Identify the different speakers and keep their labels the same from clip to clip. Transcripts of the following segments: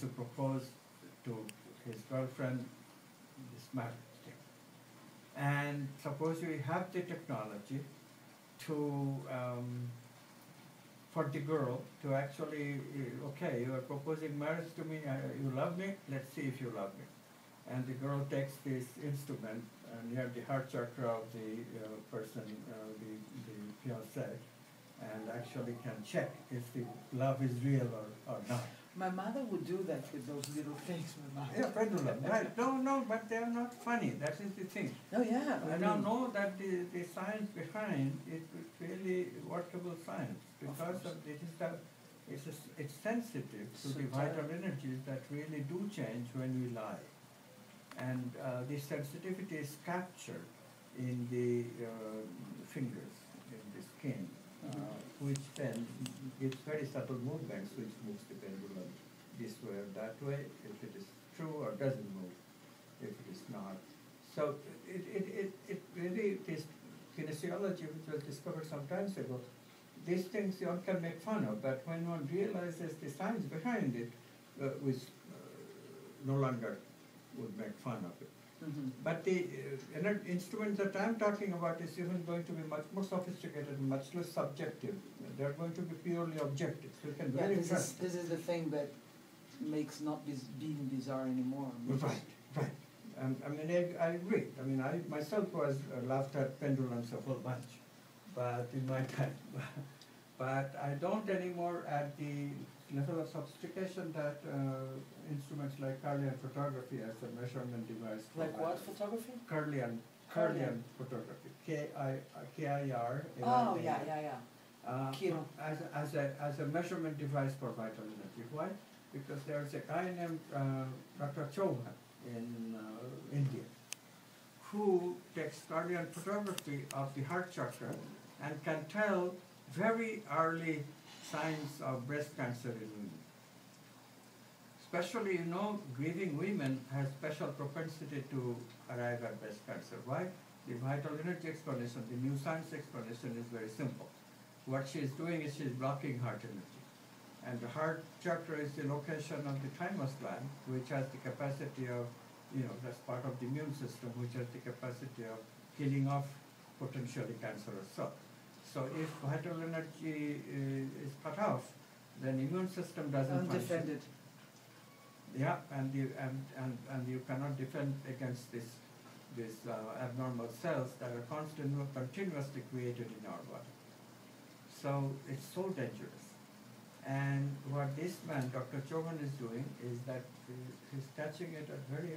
Speaker 1: to propose to his girlfriend this marriage thing. And suppose we have the technology to, for the girl to actually, okay, you are proposing marriage to me, you love me, let's see if you love me. And the girl takes this instrument near the heart chakra of the person, the fiancé, and actually can check if the love is real or not.
Speaker 2: My mother would do that with those little things, my mother.
Speaker 1: Yeah, pendulum, right. No, but they are not funny. That is the thing.
Speaker 2: Oh, yeah.
Speaker 1: I don't know that the science behind it is really workable science, because it's sensitive to the vital energies that really do change when we lie. And this sensitivity is captured in the fingers, in the skin, which then gives very subtle movements, which moves the pendulum this way or that way, if it is true, or doesn't move, if it is not. So it really, this kinesiology, which was discovered some time ago, these things one can make fun of, but when one realizes the science behind it, we no longer would make fun of it.
Speaker 2: Mm-hmm.
Speaker 1: But the instruments that I'm talking about is even going to be much more sophisticated and much less subjective. They're going to be purely objective. So you can very
Speaker 2: this is the thing that makes not being bizarre anymore.
Speaker 1: Right. I mean, I agree. I mean, I myself was laughed at pendulums a whole bunch, but in my time. But I don't anymore at the level of sophistication that instruments like Kirlian photography as a measurement device.
Speaker 2: Like what photography?
Speaker 1: Kirlian photography. K-I-R.
Speaker 2: Oh, yeah.
Speaker 1: As a measurement device for vital energy. Why? Because there's a guy named Dr. Chauhan in India who takes Kirlian photography of the heart chakra and can tell very early signs of breast cancer in women. Especially, grieving women have special propensity to arrive at breast cancer. Why? The vital energy explanation, the new science explanation is very simple. What she is doing is she is blocking heart energy. And the heart chakra is the location of the thymus gland, which has the capacity of, that's part of the immune system, which has the capacity of killing off potentially cancerous cells. So if vital energy is cut off, then immune system doesn't function. Yeah, and you cannot defend against these abnormal cells that are continuously created in our body. So it's so dangerous. And what this man, Dr. Chauhan, is doing is that he's catching it at very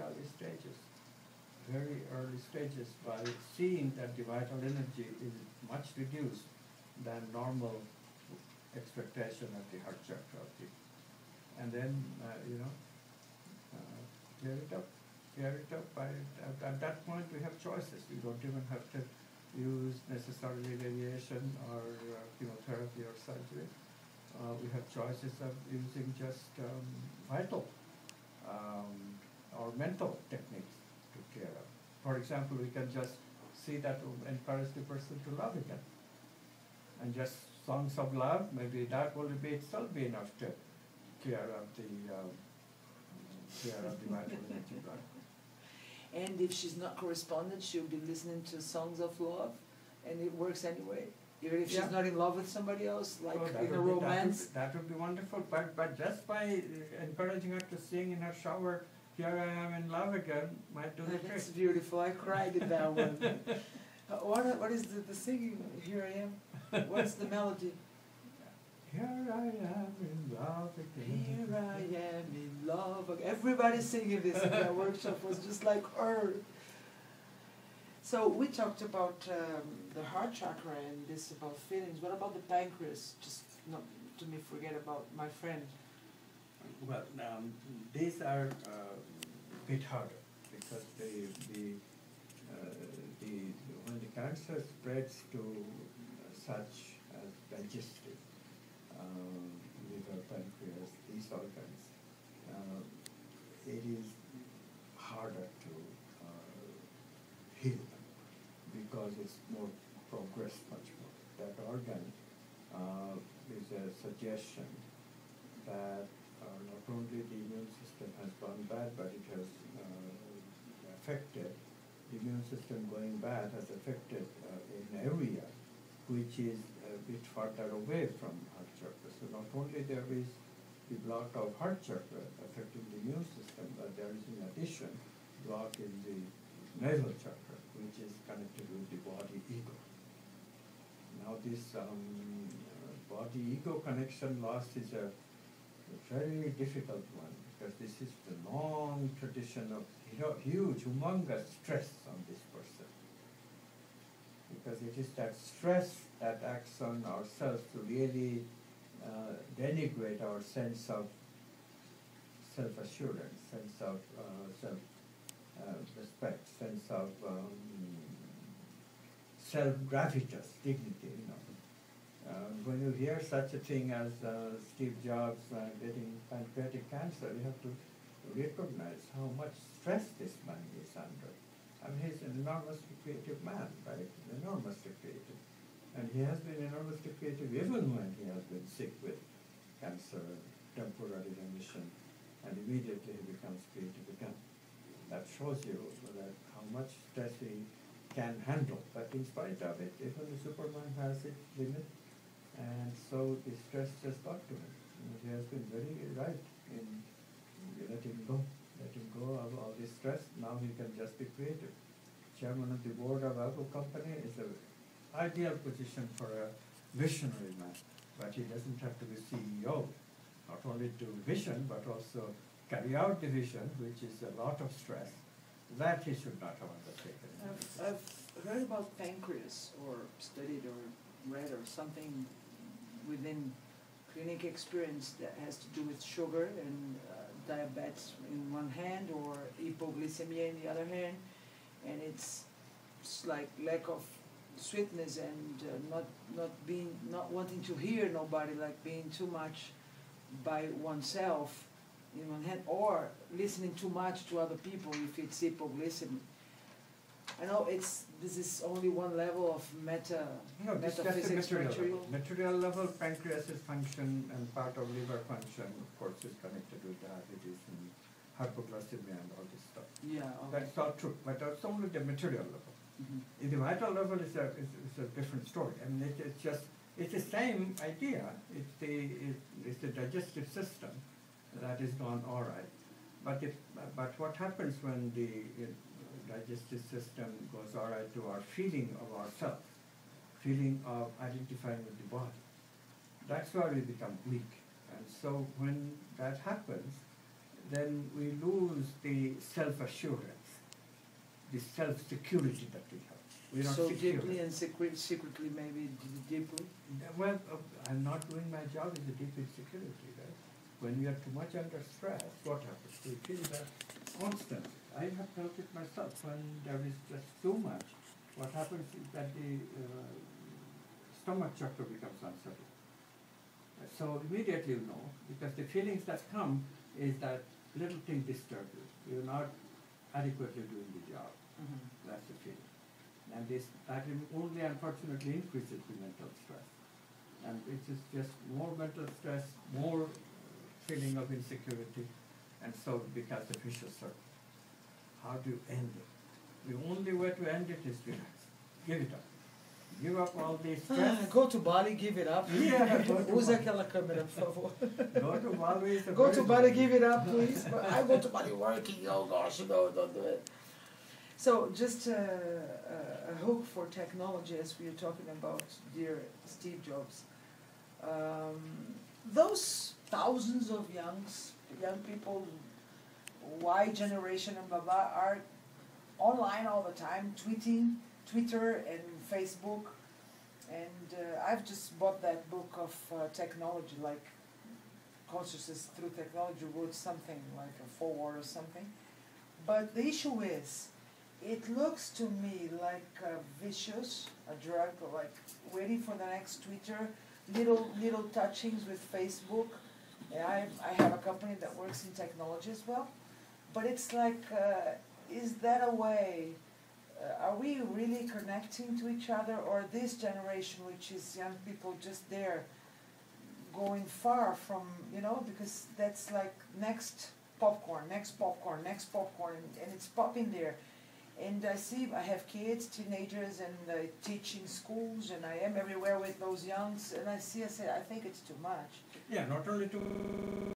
Speaker 1: early stages by seeing that the vital energy is much reduced than normal expectation of the heart chakra. And then, clear it up. At that point, we have choices. We don't even have to use necessarily radiation or chemotherapy or surgery. We have choices of using just vital or mental techniques to clear up. For example, we can just see that will encourage the person to love again. And just songs of love, maybe that will be itself be enough to clear up the vital energy.
Speaker 2: And if she's not correspondent, she'll be listening to songs of love, and it works anyway. Even if she's not in love with somebody else, like in a romance.
Speaker 1: That would be wonderful, but just by encouraging her to sing in her shower, "Here I am in love again," might do the trick.
Speaker 2: That's beautiful. I cried in that one. What is the singing? Here I am. What's the melody?
Speaker 1: Here I am in love again.
Speaker 2: Here I am in love again. Everybody's singing this in that workshop. Was just like her. So we talked about the heart chakra and this about feelings. What about the pancreas? Just not to me forget about my friend.
Speaker 1: Well, these are a bit harder because when the cancer spreads to such as digestive, liver, pancreas, these organs, it is harder to heal them because it's more progressed much more. That organ is a suggestion that not only the immune affected, the immune system going bad has affected an area which is a bit further away from heart chakra. So not only there is the block of heart chakra affecting the immune system, but there is in addition block in the navel chakra, which is connected with the body ego. Now this body ego connection loss is a very difficult one, because this is the long tradition of huge, humongous stress on this person. Because it is that stress that acts on ourselves to really denigrate our sense of self-assurance, sense of self-respect, sense of self-gravitas, dignity, you know. When you hear such a thing as Steve Jobs getting pancreatic cancer, you have to recognize how much stress this man is under. I mean, he's an enormously creative man, right? Enormously creative. And he has been enormously creative even when he has been sick with cancer, temporary remission, and immediately he becomes creative again. That shows you that how much stress he can handle. But in spite of it, even the Superman has its limit. And so the stress just got to him. He has been very right in letting go of all this stress. Now he can just be creative. Chairman of the board of Apple Company is an ideal position for a visionary man, but he doesn't have to be CEO. Not only to vision, but also carry out the vision, which is a lot of stress. That he should not have undertaken.
Speaker 2: I've heard about pancreas, or studied or read or something within clinic experience that has to do with sugar and diabetes in one hand or hypoglycemia in the other hand, and it's like lack of sweetness and not wanting to hear nobody, like being too much by oneself in one hand, or listening too much to other people if it's hypoglycemia. I know this is only one level of metaphysics.
Speaker 1: Material level, pancreas function and part of liver function, of course, is connected with diabetes and hypoglycemia and all this stuff.
Speaker 2: Yeah, okay.
Speaker 1: That's all true, but that's only the material level.
Speaker 2: Mm-hmm.
Speaker 1: In the vital level is a different story. I mean, it's the same idea. It's the digestive system that is gone all right. But what happens when the digestive system goes all right to our feeling of ourselves, feeling of identifying with the body? That's where we become weak. And so when that happens, then we lose the self-assurance, the self-security that we have. We're not
Speaker 2: so
Speaker 1: secure.
Speaker 2: Deeply and secretly, maybe deeply?
Speaker 1: Well, I'm not doing my job in the deep insecurity, right? When we are too much under stress, what happens? We feel that constantly. I have felt it myself. When there is just too much, what happens is that the stomach chakra becomes unsettled. So immediately you know, because the feelings that come is that little thing disturbs you. You're not adequately doing the job.
Speaker 2: Mm-hmm.
Speaker 1: That's the feeling. And that only unfortunately increases the mental stress. And it is just more mental stress, more feeling of insecurity, and so it becomes a vicious circle. How do you end it? The only way to end it is relax. Give it up. Give up all this stress.
Speaker 2: Go to Bali, give it up.
Speaker 1: Yeah, go to
Speaker 2: Usa
Speaker 1: Bali.
Speaker 2: aquela câmera, por favor.
Speaker 1: Go to Bali.
Speaker 2: Go to Bali, give it up, please. I go to Bali working. Oh gosh, no, don't do it. So just a hook for technology, as we are talking about, dear Steve Jobs. Those thousands of young people, Y generation and blah blah, are online all the time, tweeting, Twitter and Facebook, and I've just bought that book of technology, like Consciousness Through Technology, wrote something like a foreword or something. But the issue is, it looks to me like vicious, a drug, like waiting for the next Twitter, little touchings with Facebook. And I have a company that works in technology as well. But it's like, is that a way? Are we really connecting to each other, or this generation, which is young people just there, going far from, because that's like next popcorn, and it's popping there. And I see, I have kids, teenagers, and I teach in schools, and I am everywhere with those youngs, and I say, I think it's too much.
Speaker 1: Yeah, not only to